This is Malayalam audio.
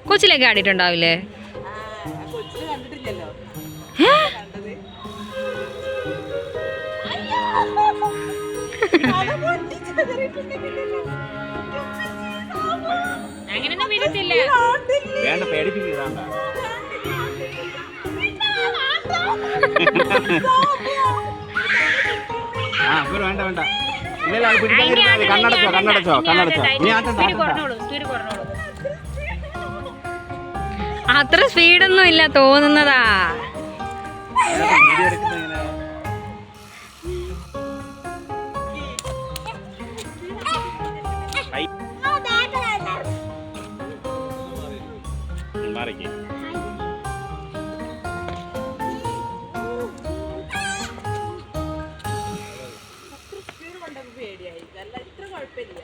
കൊച്ചിലേക്ക് ആടിയിട്ടുണ്ടാവില്ലേ? അങ്ങനെയൊന്നും വീഴത്തില്ല. വേണ്ട, പേടിപ്പിക്കണ്ട. വേണ്ട വേണ്ട. കണ്ണടച്ചോ കണ്ണടച്ചോ കണ്ണടച്ചോ. അത്ര സ്പീഡൊന്നും ഇല്ല, തോന്നുന്നതാ. മാറിക്കേ. പേടിയായി, ഇത്ര കുഴപ്പമില്ല.